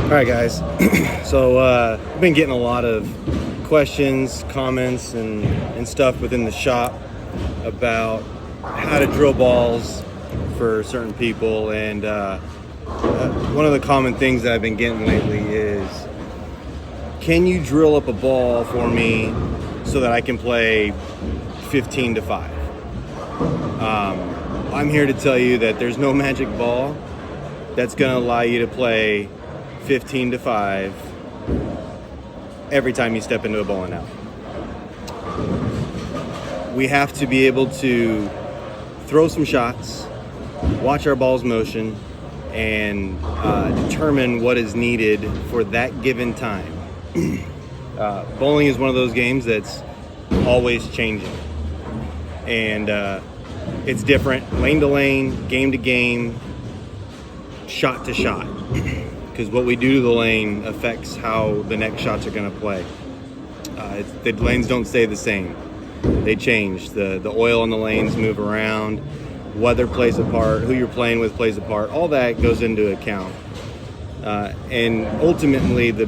All right, guys. So I've been getting a lot of questions, comments, and stuff within the shop about how to drill balls for certain people. And one of the common things that I've been getting lately is, can you drill up a ball for me so that I can play 15 to 5? I'm here to tell you that there's no magic ball that's going to allow you to play 15 to 5 every time you step into a bowling alley. We have to be able to throw some shots, watch our ball's motion, and determine what is needed for that given time. Bowling is one of those games that's always changing, and it's different lane to lane, game to game, shot to shot, because what we do to the lane affects how the next shots are going to play. The lanes don't stay the same. They change. The oil on the lanes move around, weather plays a part, who you're playing with plays a part, all that goes into account. And ultimately, the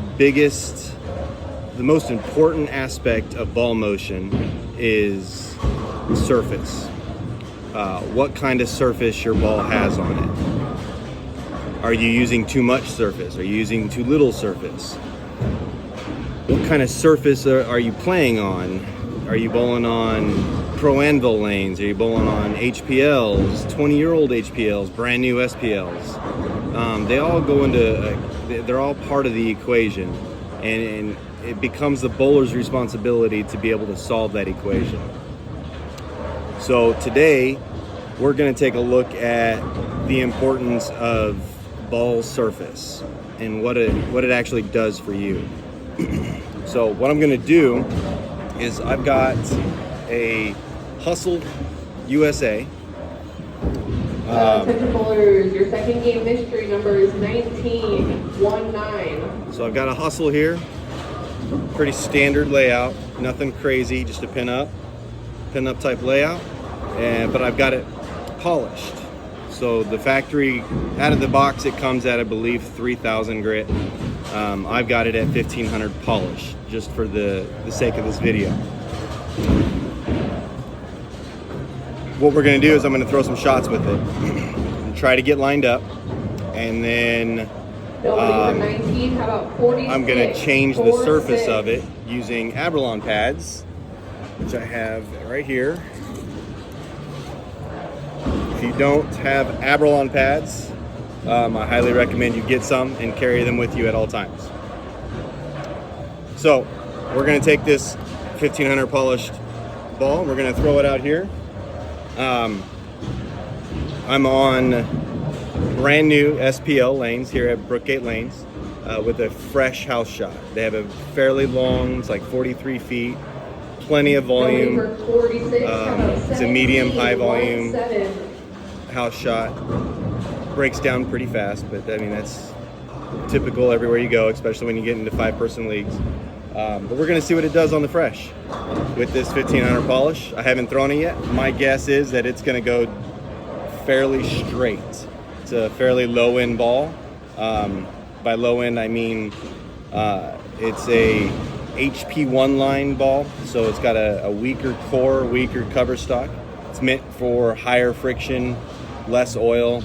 most important aspect of ball motion is surface. What kind of surface your ball has on it. Are you using too much surface? Are you using too little surface? What kind of surface are you playing on? Are you bowling on Pro Anvil lanes? Are you bowling on HPLs, 20-year-old HPLs, brand new SPLs? They all go into, they're all part of the equation. And it becomes the bowler's responsibility to be able to solve that equation. So today, we're going to take a look at the importance of ball surface and what it actually does for you. So what I'm going to do is I've got a Hustle USA. Attention bowlers, your second game mystery number is 1919. So I've got a Hustle here. Pretty standard layout, nothing crazy, just a pin up type layout. But I've got it polished. So the factory, out of the box, it comes at, I believe, 3,000 grit. I've got it at 1,500 polished, just for the sake of this video. What we're going to do is I'm going to throw some shots with it and try to get lined up, and then I'm going to change the surface of it using Abralon pads, which I have right here. If you don't have Abralon pads, I highly recommend you get some and carry them with you at all times. So we're going to take this 1,500 polished ball, we're going to throw it out here. I'm on brand new SPL lanes here at Brookgate Lanes with a fresh house shot. They have a fairly long, it's like 43 feet, plenty of volume. It's a medium high volume house shot. Breaks down pretty fast, but I mean, that's typical everywhere you go, especially when you get into 5-person leagues. But we're going to see what it does on the fresh with this 1,500 polish. I haven't thrown it yet. My guess is that it's going to go fairly straight. It's a fairly low end ball. By low end, I mean it's a HP1 line ball, so it's got a weaker core, weaker cover stock. It's meant for higher friction, less oil,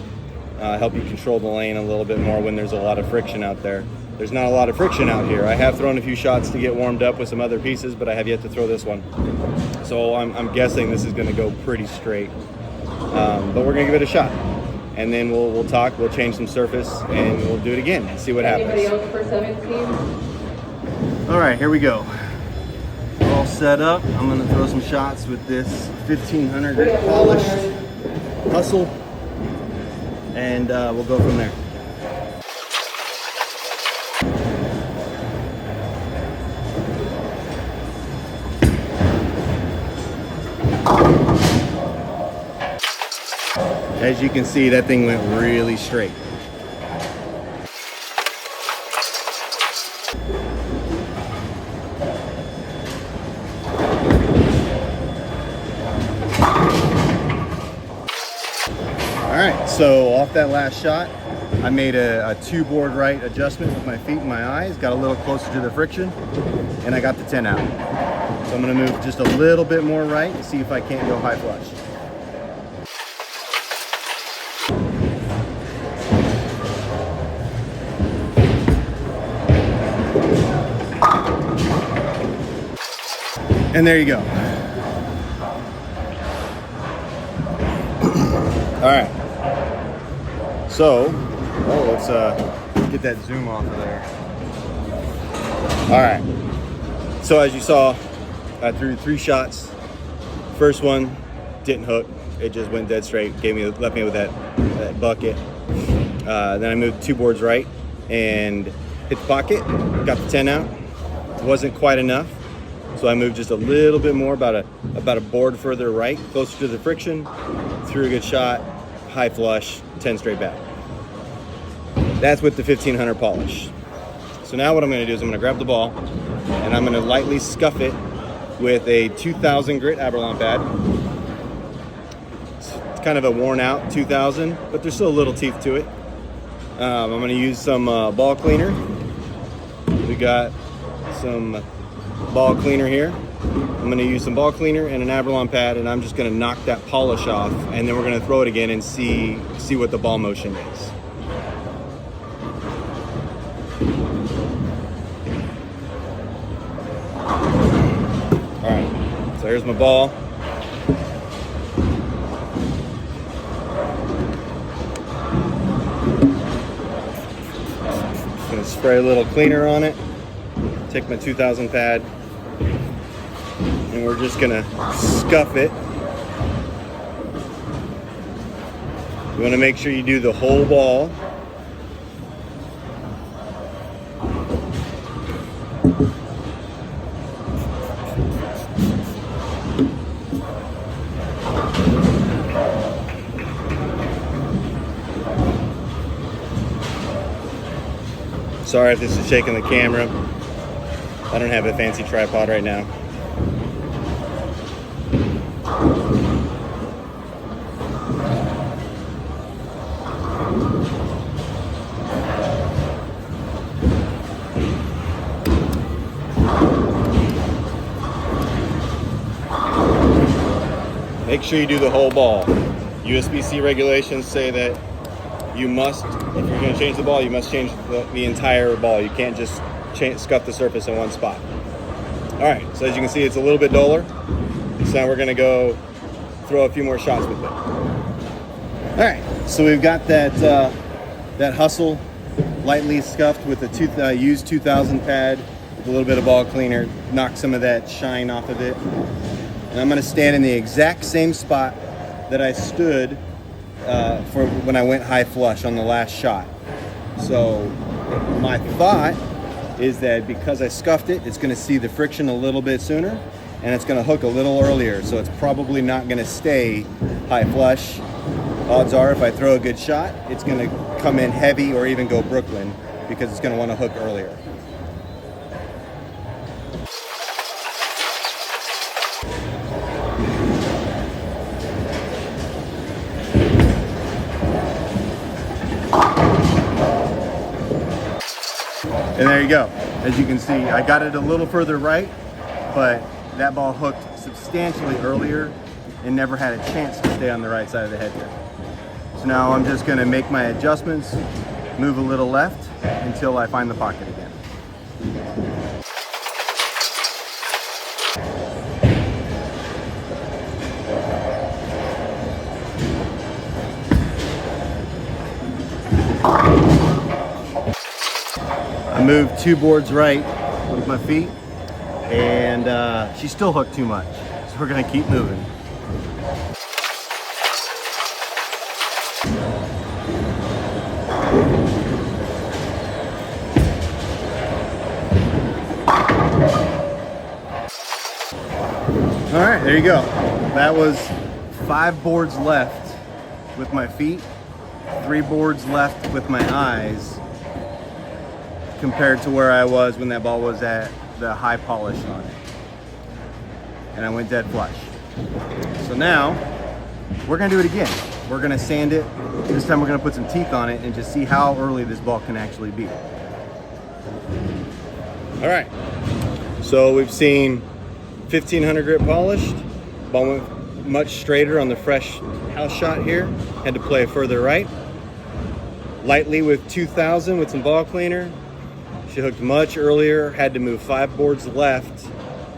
help you control the lane a little bit more when there's a lot of friction out there. There's not a lot of friction out here. I have thrown a few shots to get warmed up with some other pieces, but I have yet to throw this one. So I'm guessing this is going to go pretty straight. But we're going to give it a shot. And then we'll talk, we'll change some surface, and we'll do it again and see what happens. Anybody else for 17? All right, here we go. We're all set up. I'm going to throw some shots with this 1,500 grit polished Hustle, and we'll go from there. As you can see, that thing went really straight. All right, So off that last shot, I made a 2-board right adjustment with my feet and my eyes, got a little closer to the friction, and I got the 10 out. So I'm gonna move just a little bit more right and see if I can't go high flush. And there you go. All right. So, let's get that zoom off of there. All right. So as you saw, I threw 3 shots. First one didn't hook. It just went dead straight. Left me with that bucket. Then I moved 2 boards right and hit the pocket. Got the 10 out. Wasn't quite enough. So I moved just a little bit more, about a board further right, closer to the friction, threw a good shot, high flush, 10 straight back. That's with the 1500 polish. So now what I'm gonna do is I'm gonna grab the ball and I'm gonna lightly scuff it with a 2000 grit Aberlon pad. It's kind of a worn out 2000, but there's still a little teeth to it. I'm gonna use some ball cleaner. We got some ball cleaner here. I'm going to use some ball cleaner and an Aberlon pad, and I'm just going to knock that polish off, and then we're going to throw it again and see what the ball motion is. All right, so here's my ball. Just going to spray a little cleaner on it. Take my 2000 pad and we're just gonna scuff it. You wanna make sure you do the whole ball. Sorry if this is shaking the camera. I don't have a fancy tripod right now. Make sure you do the whole ball. USB-C regulations say that you must, if you're going to change the ball, you must change the entire ball. You can't just scuff the surface in one spot. All right, so as you can see, it's a little bit duller. So now we're gonna go throw a few more shots with it. All right, so we've got that Hustle lightly scuffed with a used 2000 pad with a little bit of ball cleaner, knock some of that shine off of it. And I'm gonna stand in the exact same spot that I stood for when I went high flush on the last shot. So my thought is that because I scuffed it, it's gonna see the friction a little bit sooner and it's gonna hook a little earlier. So it's probably not gonna stay high flush. Odds are if I throw a good shot, it's gonna come in heavy or even go Brooklyn because it's gonna wanna hook earlier. And there you go. As you can see, I got it a little further right, but that ball hooked substantially earlier and never had a chance to stay on the right side of the head there. So now I'm just gonna make my adjustments, move a little left until I find the pocket again. I moved 2 boards right with my feet, and she still hooked too much. So we're gonna keep moving. All right, there you go. That was 5 boards left with my feet, 3 boards left with my eyes, compared to where I was when that ball was at the high polish on it. And I went dead flush. So now, we're gonna do it again. we're gonna sand it. This time we're gonna put some teeth on it and just see how early this ball can actually be. All right, so we've seen 1500 grit polished. Ball went much straighter on the fresh house shot here. Had to play further right. Lightly with 2000 with some ball cleaner. She hooked much earlier. Had to move 5 boards left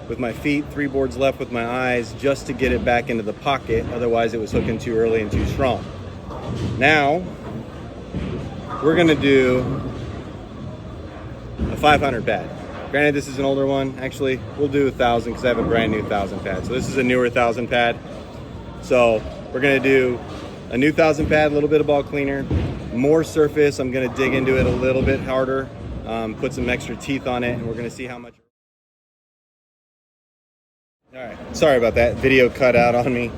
with my feet, 3 boards left with my eyes just to get it back into the pocket. Otherwise it was hooking too early and too strong. Now we're gonna do a 500 pad. Granted, this is an older one. Actually, we'll do 1000 because I have a brand new 1000 pad. So this is a newer 1000 pad. So we're gonna do a new 1000 pad, a little bit of ball cleaner, more surface. I'm gonna dig into it a little bit harder, put some extra teeth on it, and we're gonna see how much. All right, sorry about that. Video cut out on me.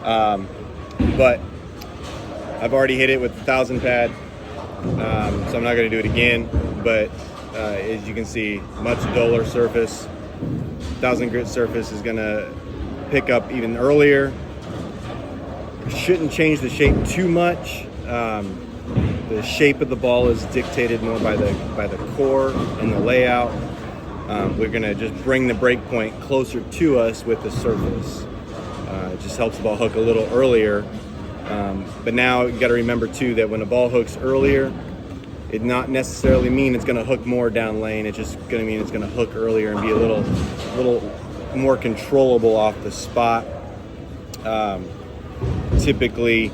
But I've already hit it with the 1000 pad, so I'm not gonna do it again. But as you can see, much duller surface. 1000 grit surface is gonna pick up even earlier. Shouldn't change the shape too much. The shape of the ball is dictated more by the core and the layout. We're gonna just bring the break point closer to us with the surface. It just helps the ball hook a little earlier. But now you gotta remember too that when a ball hooks earlier, it not necessarily mean it's gonna hook more down lane. It's just gonna mean it's gonna hook earlier and be a little more controllable off the spot. Typically,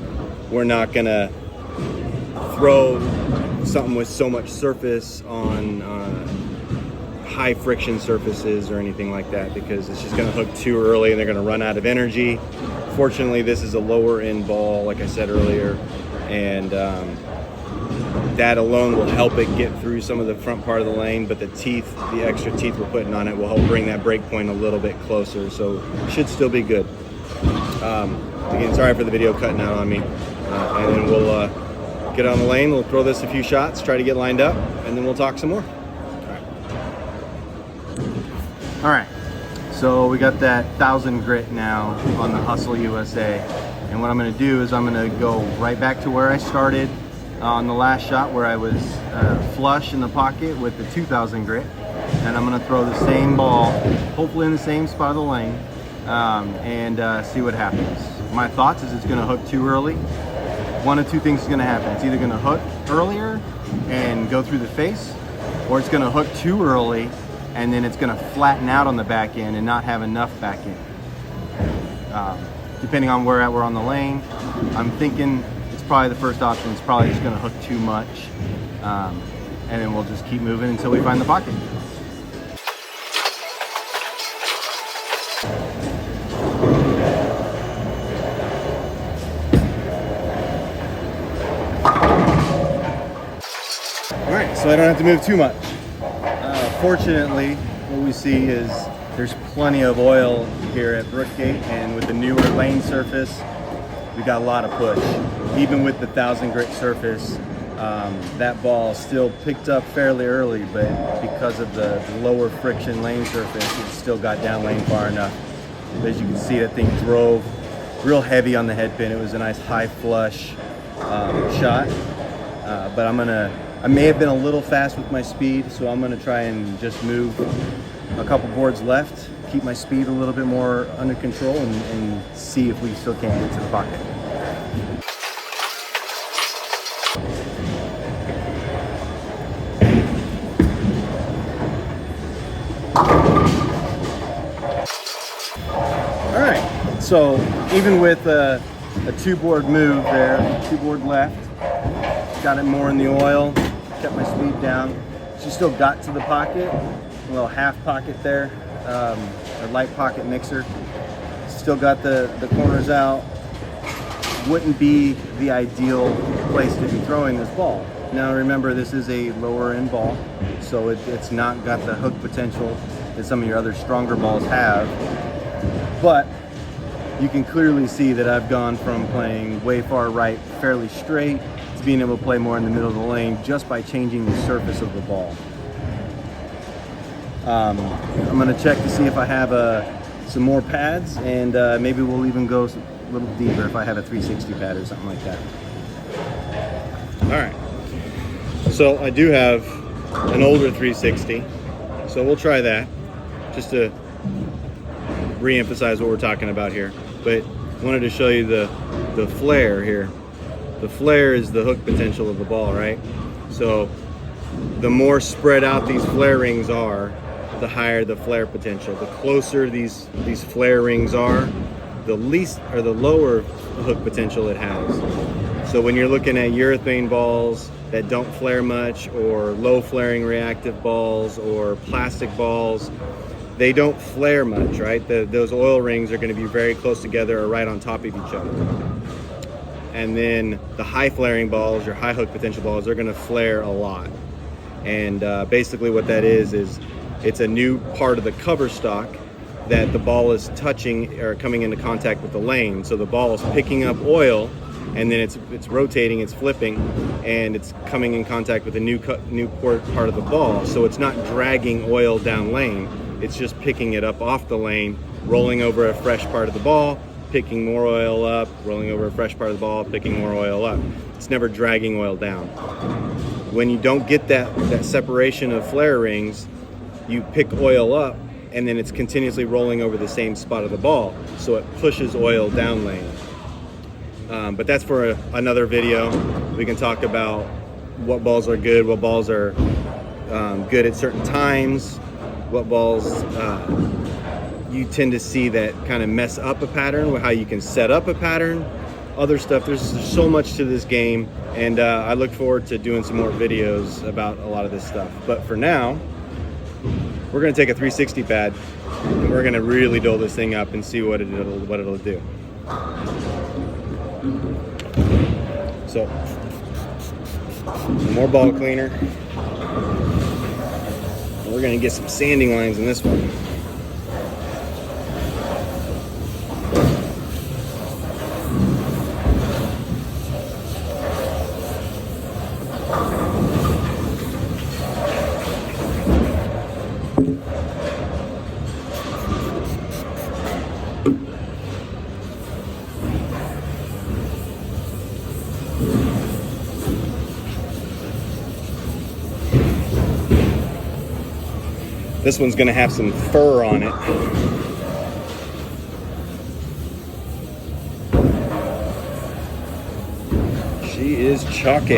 we're not gonna throw something with so much surface on high friction surfaces or anything like that because it's just gonna hook too early and they're gonna run out of energy. Fortunately, this is a lower end ball, like I said earlier, and that alone will help it get through some of the front part of the lane, but the extra teeth we're putting on it will help bring that break point a little bit closer, so should still be good. Again, sorry for the video cutting out on me, and then we'll get on the lane, we'll throw this a few shots, try to get lined up, and then we'll talk some more. All right, so we got that 1000 grit now on the Hustle USA, and what I'm gonna do is I'm gonna go right back to where I started on the last shot where I was flush in the pocket with the 2000 grit, and I'm gonna throw the same ball, hopefully in the same spot of the lane, and see what happens. My thoughts is it's gonna hook too early. One of two things is gonna happen. It's either gonna hook earlier and go through the face, or it's gonna hook too early and then it's gonna flatten out on the back end and not have enough back end. Depending on where we're on the lane, I'm thinking it's probably the first option. It's probably just gonna hook too much, and then we'll just keep moving until we find the pocket. All right, so I don't have to move too much. Fortunately, what we see is there's plenty of oil here at Brookgate, and with the newer lane surface, we got a lot of push. Even with the 1000 grit surface, that ball still picked up fairly early, but because of the lower friction lane surface, it still got down lane far enough. As you can see, that thing drove real heavy on the head pin. It was a nice high flush shot, but I may have been a little fast with my speed, so I'm gonna try and just move a couple boards left, keep my speed a little bit more under control, and see if we still can't get to the pocket. All right, so even with a 2-board move there, 2-board left, got it more in the oil, kept my speed down. She still got to the pocket, a little half pocket there, a light pocket mixer. Still got the corners out. Wouldn't be the ideal place to be throwing this ball. Now remember, this is a lower end ball, so it's not got the hook potential that some of your other stronger balls have. But you can clearly see that I've gone from playing way far right, fairly straight, to being able to play more in the middle of the lane just by changing the surface of the ball. I'm gonna check to see if I have some more pads, and maybe we'll even go little deeper if I have a 360 pad or something like that. All right. So I do have an older 360, so we'll try that just to re-emphasize what we're talking about here. But wanted to show you the flare here. The flare is the hook potential of the ball, right? So the more spread out these flare rings are, the higher the flare potential. The closer these flare rings are, the lower hook potential it has. So when you're looking at urethane balls that don't flare much, or low flaring reactive balls, or plastic balls, they don't flare much, right? Those oil rings are going to be very close together or right on top of each other. And then the high flaring balls, your high hook potential balls, are going to flare a lot. And basically what that is it's a new part of the cover stock that the ball is touching or coming into contact with the lane. So the ball is picking up oil, and then it's rotating, it's flipping, and it's coming in contact with a new part of the ball. So it's not dragging oil down lane. It's just picking it up off the lane, rolling over a fresh part of the ball, picking more oil up, rolling over a fresh part of the ball, picking more oil up. It's never dragging oil down. When you don't get that separation of flare rings, you pick oil up, and then it's continuously rolling over the same spot of the ball, so it pushes oil down lane. But that's for another video. We can talk about what balls are good, what balls are good at certain times, what balls you tend to see that kind of mess up a pattern, how you can set up a pattern, other stuff. There's so much to this game, and I look forward to doing some more videos about a lot of this stuff. But for now, we're going to take a 360 pad and we're going to really dull this thing up and see what it'll do. So, more ball cleaner. We're going to get some sanding lines in this one. This one's gonna have some fur on it. She is chalky.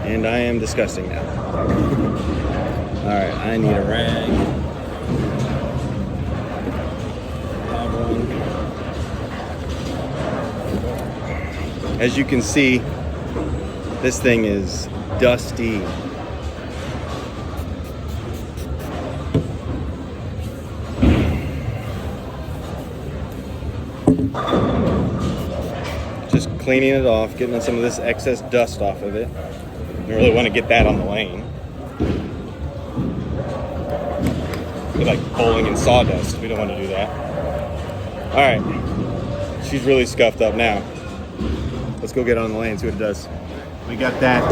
And I am disgusting now. All right, I need a rag. As you can see, this thing is dusty. Just cleaning it off, getting some of this excess dust off of it. You really want to get that on the lane. It's like bowling in sawdust. We don't want to do that. All right, she's really scuffed up now. Let's go get on the lane, see what it does. We got that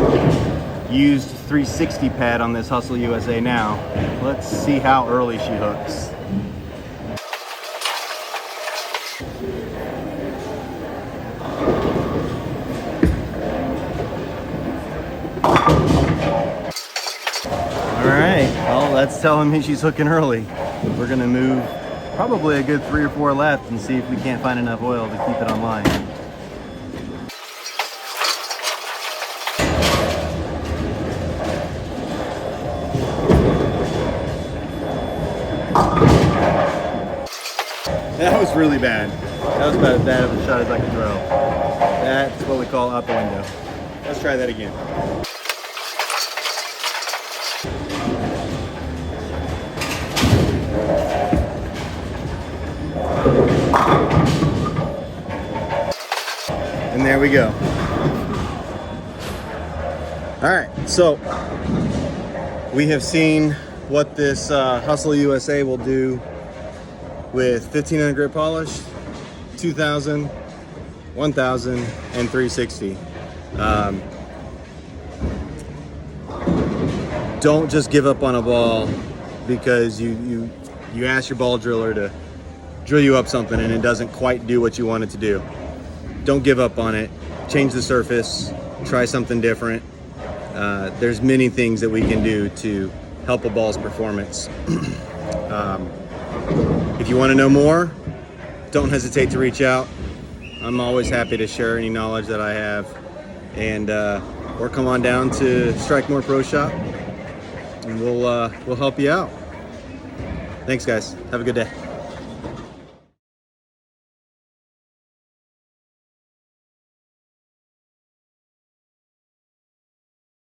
used 360 pad on this Hustle USA now. Let's see how early she hooks. All right, well, that's telling me she's hooking early. We're gonna move probably a good 3 or 4 left and see if we can't find enough oil to keep it online. That was really bad. That was about as bad of a shot as I could throw. That's what we call out the window. Let's try that again. And there we go. All right, so we have seen what this Hustle USA will do with 1500 grit polish, 2000, 1000, and 360. Don't just give up on a ball because you you ask your ball driller to drill you up something and it doesn't quite do what you want it to do, don't give up on it. Change the surface, try something different. There's many things that we can do to help a ball's performance. If you want to know more, don't hesitate to reach out. I'm always happy to share any knowledge that I have. And or come on down to Strikemore Pro Shop and we'll help you out. Thanks guys, have a good day.